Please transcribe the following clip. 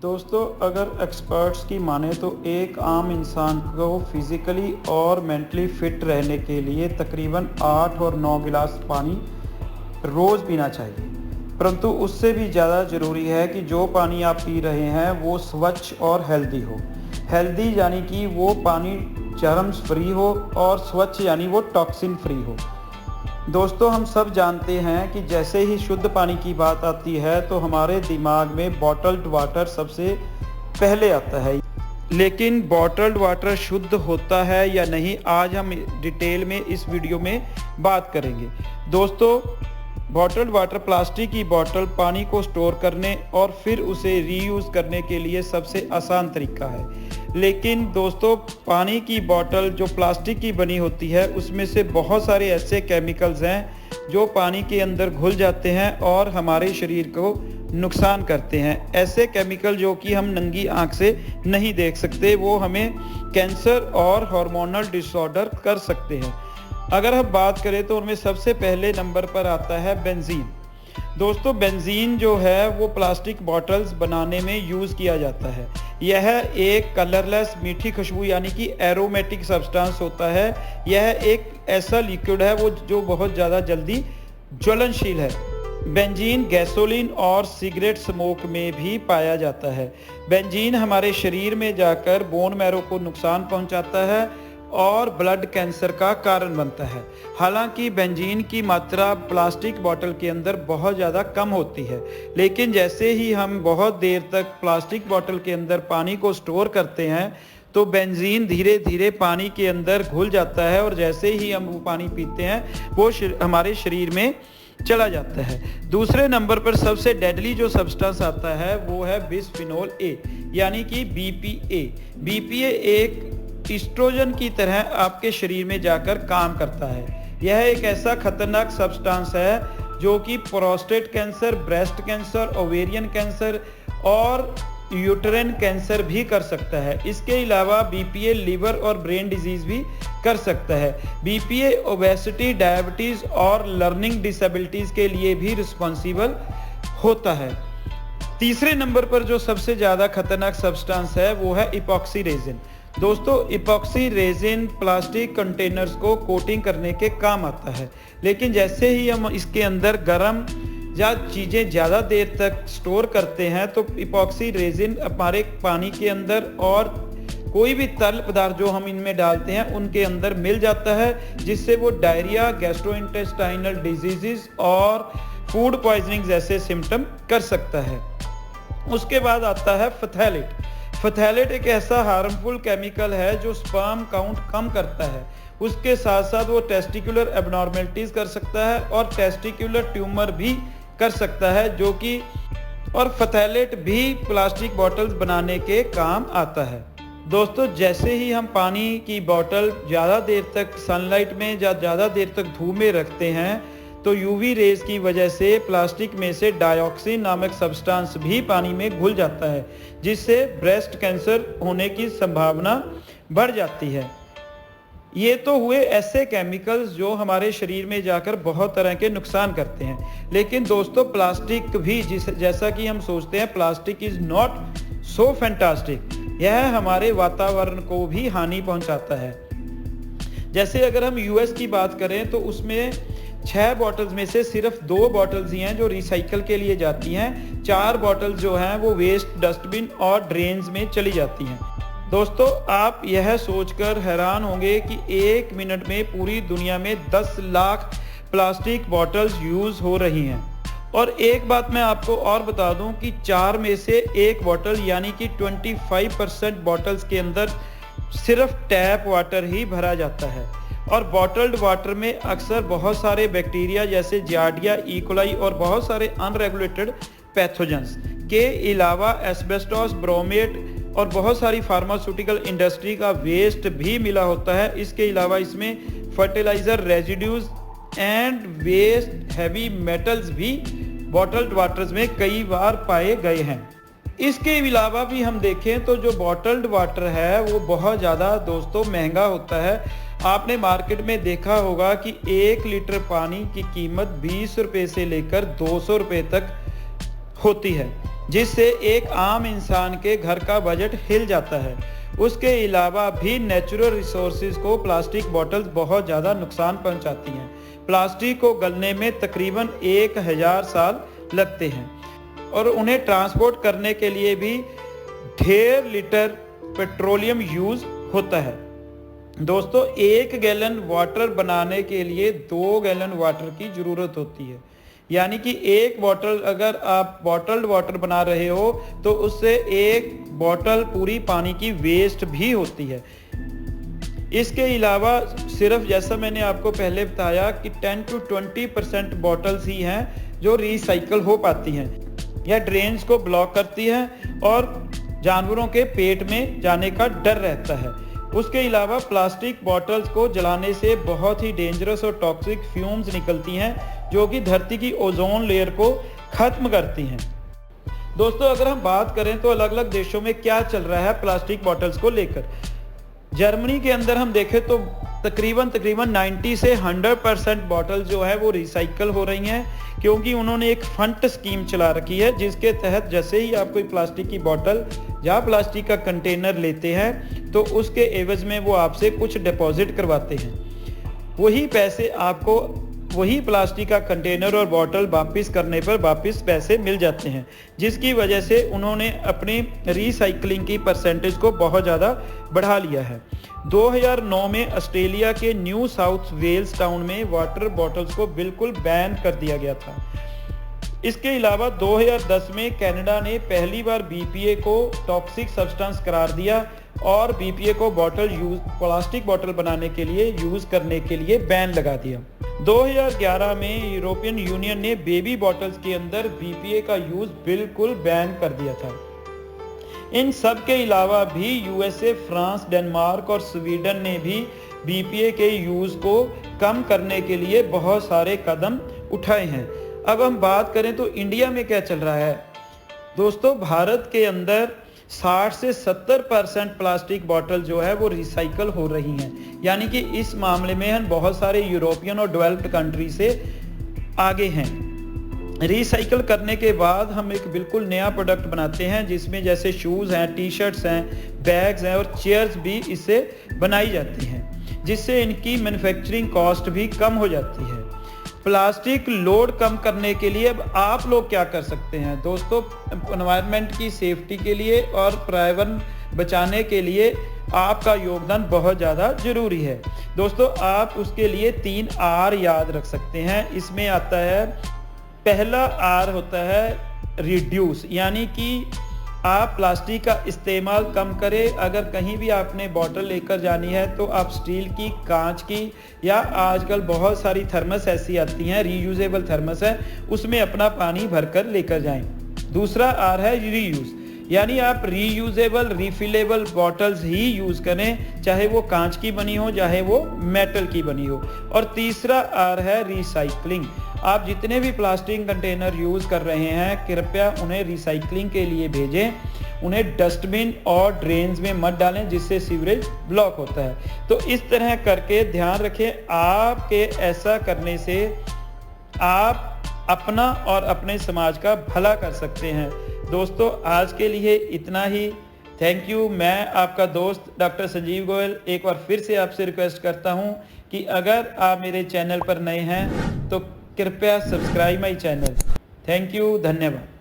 दोस्तों, अगर एक्सपर्ट्स की माने तो एक आम इंसान को फिज़िकली और मेंटली फिट रहने के लिए तकरीबन 8 और 9 गिलास पानी रोज़ पीना चाहिए। परंतु उससे भी ज़्यादा ज़रूरी है कि जो पानी आप पी रहे हैं वो स्वच्छ और हेल्दी हो। हेल्दी यानी कि वो पानी जर्म्स फ्री हो और स्वच्छ यानी वो टॉक्सिन फ्री हो। दोस्तों, हम सब जानते हैं कि जैसे ही शुद्ध पानी की बात आती है तो हमारे दिमाग में बॉटल्ड वाटर सबसे पहले आता है। लेकिन बॉटल्ड वाटर शुद्ध होता है या नहीं, आज हम डिटेल में इस वीडियो में बात करेंगे। दोस्तों, बॉटल्ड वाटर प्लास्टिक की बॉटल पानी को स्टोर करने और फिर उसे रीयूज़ करने के लिए सबसे आसान तरीका है। लेकिन दोस्तों, पानी की बोतल जो प्लास्टिक की बनी होती है उसमें से बहुत सारे ऐसे केमिकल्स हैं जो पानी के अंदर घुल जाते हैं और हमारे शरीर को नुकसान करते हैं। ऐसे केमिकल जो कि हम नंगी आंख से नहीं देख सकते, वो हमें कैंसर और हार्मोनल डिसऑर्डर कर सकते हैं। अगर हम बात करें तो उनमें सबसे पहले नंबर पर आता है बेंजीन। दोस्तों, बेंजीन जो है वो प्लास्टिक बॉटल्स बनाने में यूज़ किया जाता है। यह एक कलरलेस मीठी खुशबू यानी कि एरोमेटिक सब्सटेंस होता है। यह एक ऐसा लिक्विड है वो जो बहुत ज़्यादा जल्दी ज्वलनशील है। बेंजीन गैसोलीन और सिगरेट स्मोक में भी पाया जाता है। बेंजीन हमारे शरीर में जाकर बोन मैरो को नुकसान पहुंचाता है और ब्लड कैंसर का कारण बनता है। हालांकि बेंजीन की मात्रा प्लास्टिक बोतल के अंदर बहुत ज़्यादा कम होती है, लेकिन जैसे ही हम बहुत देर तक प्लास्टिक बोतल के अंदर पानी को स्टोर करते हैं तो बेंजीन धीरे धीरे पानी के अंदर घुल जाता है और जैसे ही हम वो पानी पीते हैं वो हमारे शरीर में चला जाता है। दूसरे नंबर पर सबसे डेडली जो सब्सटेंस आता है वो है बिस्फिनोल ए यानी कि बीपीए। बीपीए एक एस्ट्रोजन की तरह आपके शरीर में जाकर काम करता है। यह एक ऐसा खतरनाक सब्सटेंस है जो कि prostate cancer, breast cancer, ovarian cancer और यूटेराइन कैंसर भी कर सकता है। इसके अलावा बीपीए लिवर और ब्रेन डिजीज भी कर सकता है। बीपीए ओबेसिटी, डायबिटीज और लर्निंग डिसेबिलिटीज के लिए भी रिस्पॉन्सिबल होता है। तीसरे नंबर पर जो सबसे ज़्यादा खतरनाक सब्सटेंस है वो है इपॉक्सी रेजिन। दोस्तों, इपॉक्सी रेजिन प्लास्टिक कंटेनर्स को कोटिंग करने के काम आता है, लेकिन जैसे ही हम इसके अंदर गर्म या चीज़ें ज़्यादा देर तक स्टोर करते हैं तो इपॉक्सी रेजिन हमारे पानी के अंदर और कोई भी तरल पदार्थ जो हम इनमें डालते हैं उनके अंदर मिल जाता है, जिससे वो डायरिया, गैस्ट्रोइंटेस्टाइनल डिजीज़ और फूड पॉइजनिंग जैसे सिम्टम कर सकता है। उसके बाद आता है फथैलेट। फथैलेट एक ऐसा हार्मफुल केमिकल है जो स्पर्म काउंट कम करता है। उसके साथ साथ वो टेस्टिकुलर एबनॉर्मेलिटीज कर सकता है और टेस्टिकुलर ट्यूमर भी कर सकता है जो कि और फथैलेट भी प्लास्टिक बॉटल्स बनाने के काम आता है। दोस्तों, जैसे ही हम पानी की बोतल ज़्यादा देर तक सनलाइट में या ज़्यादा देर तक धूप में रखते हैं तो यूवी रेज की वजह से प्लास्टिक में से डाइऑक्सिन नामक सब्सटेंस भी पानी में घुल जाता है, जिससे ब्रेस्ट कैंसर होने की संभावना बढ़ जाती है। ये तो हुए ऐसे केमिकल्स जो हमारे शरीर में जाकर बहुत तरह के नुकसान करते हैं। लेकिन दोस्तों, प्लास्टिक भी जैसा कि हम सोचते हैं plastic is not so fantastic. यह हमारे वातावरण को भी हानि पहुंचाता है। जैसे अगर हम यूएस की बात करें तो उसमें 6 बॉटल्स में से सिर्फ 2 बॉटल्स ही हैं जो रिसाइकल के लिए जाती हैं। 4 बॉटल्स जो हैं वो वेस्ट डस्टबिन और ड्रेन्स में चली जाती हैं। दोस्तों, आप यह सोचकर हैरान होंगे कि 1 मिनट में पूरी दुनिया में 10 लाख प्लास्टिक बॉटल्स यूज़ हो रही हैं। और एक बात मैं आपको और बता दूं कि 4 में से 1 बॉटल यानी कि 25% बॉटल्स के अंदर सिर्फ टैप वाटर ही भरा जाता है। और बॉटल्ड वाटर में अक्सर बहुत सारे बैक्टीरिया जैसे जार्डिया, ई कोलाई और बहुत सारे अनरेगुलेटेड पैथोजेंस के अलावा एस्बेस्टोस, ब्रोमेट और बहुत सारी फार्मास्यूटिकल इंडस्ट्री का वेस्ट भी मिला होता है। इसके अलावा इसमें fertilizer residues and waste heavy metals भी बॉटल्ड वाटर्स में कई बार पाए गए हैं। इसके अलावा भी हम देखें तो जो बॉटल्ड वाटर है वो बहुत ज़्यादा दोस्तों महंगा होता है। आपने मार्केट में देखा होगा कि 1 लीटर पानी की कीमत 20 रुपये से लेकर 200 रुपये तक होती है। जिससे एक आम इंसान के घर का बजट हिल जाता है। उसके अलावा भी नेचुरल रिसोर्सेज को प्लास्टिक बॉटल्स बहुत ज़्यादा नुकसान पहुंचाती हैं। प्लास्टिक को गलने में तकरीबन 1000 साल लगते हैं और उन्हें ट्रांसपोर्ट करने के लिए भी ढेर लीटर पेट्रोलियम यूज़ होता है। दोस्तों, 1 गैलन वाटर बनाने के लिए 2 गैलन वाटर की ज़रूरत होती है। यानी कि एक बॉटल, अगर आप बॉटल्ड वाटर बना रहे हो तो उससे एक बॉटल पूरी पानी की वेस्ट भी होती है। इसके अलावा सिर्फ जैसा मैंने आपको पहले बताया कि 10 to 20% बॉटल्स ही हैं जो रिसाइकल हो पाती हैं या ड्रेन्स को ब्लॉक करती हैं और जानवरों के पेट में जाने का डर रहता है। उसके अलावा प्लास्टिक बॉटल्स को जलाने से बहुत ही डेंजरस और टॉक्सिक फ्यूम्स निकलती हैं जो कि धरती की ओजोन लेयर को ख़त्म करती हैं। दोस्तों, अगर हम बात करें तो अलग अलग देशों में क्या चल रहा है प्लास्टिक बॉटल्स को लेकर। जर्मनी के अंदर हम देखें तो तकरीबन 90 से 100% बॉटल जो है वो रिसाइकल हो रही हैं, क्योंकि उन्होंने एक फंड स्कीम चला रखी है जिसके तहत जैसे ही आप कोई प्लास्टिक की बॉटल या प्लास्टिक का कंटेनर लेते हैं तो उसके एवज में वो आपसे कुछ डिपॉजिट करवाते हैं। वही पैसे आपको वही प्लास्टिक का कंटेनर और बॉटल वापस करने पर वापस पैसे मिल जाते हैं, जिसकी वजह से उन्होंने अपनी रिसाइकलिंग की परसेंटेज को बहुत ज़्यादा बढ़ा लिया है। 2009 में ऑस्ट्रेलिया के न्यू साउथ वेल्स टाउन में वाटर बॉटल्स को बिल्कुल बैन कर दिया गया था। इसके अलावा 2010 में कनाडा ने पहली बार बीपीए को टॉक्सिक सब्सटेंस करार दिया और बीपीए को प्लास्टिक बॉटल बनाने के लिए यूज़ करने के लिए बैन लगा दिया। 2011 में यूरोपियन यूनियन ने बेबी बॉटल्स के अंदर बीपीए का यूज़ बिल्कुल बैन कर दिया था। इन सब के अलावा भी यूएसए, फ्रांस, डेनमार्क और स्वीडन ने भी बीपीए के यूज़ को कम करने के लिए बहुत सारे कदम उठाए हैं। अब हम बात करें तो इंडिया में क्या चल रहा है। दोस्तों, भारत के अंदर 60 से 70% प्लास्टिक बॉटल जो है वो रिसाइकल हो रही हैं। यानी कि इस मामले में हम बहुत सारे यूरोपियन और डेवलप्ड कंट्री से आगे हैं। रिसाइकल करने के बाद हम एक बिल्कुल नया प्रोडक्ट बनाते हैं जिसमें जैसे शूज़ हैं, टी शर्ट्स हैं, बैग्स हैं और चेयर्स भी इससे बनाई जाती हैं, जिससे इनकी मैन्युफैक्चरिंग कॉस्ट भी कम हो जाती है। प्लास्टिक लोड कम करने के लिए अब आप लोग क्या कर सकते हैं। दोस्तों, एनवायरनमेंट की सेफ्टी के लिए और पर्यावरण बचाने के लिए आपका योगदान बहुत ज़्यादा ज़रूरी है। दोस्तों, आप उसके लिए 3 आर याद रख सकते हैं। इसमें आता है, पहला आर होता है रिड्यूस, यानी कि आप प्लास्टिक का इस्तेमाल कम करें। अगर कहीं भी आपने बॉटल लेकर जानी है तो आप स्टील की, कांच की या आजकल बहुत सारी थर्मस ऐसी आती हैं, रीयूजेबल थर्मस है, उसमें अपना पानी भरकर लेकर जाएं। दूसरा आर है रीयूज़, यानी आप रीयूजेबल रिफिलेबल बॉटल्स ही यूज़ करें, चाहे वो कांच की बनी हो चाहे वो मेटल की बनी हो। और तीसरा आर है रिसाइकलिंग। आप जितने भी प्लास्टिक कंटेनर यूज़ कर रहे हैं कृपया उन्हें रिसाइकलिंग के लिए भेजें, उन्हें डस्टबिन और ड्रेन्स में मत डालें जिससे सीवरेज ब्लॉक होता है। तो इस तरह करके ध्यान रखें, आपके ऐसा करने से आप अपना और अपने समाज का भला कर सकते हैं। दोस्तों, आज के लिए इतना ही। Thank you. मैं आपका दोस्त डॉक्टर संजीव गोयल एक बार फिर से आपसे रिक्वेस्ट करता हूं कि अगर आप मेरे चैनल पर नए हैं तो कृपया subscribe my channel. Thank you. धन्यवाद।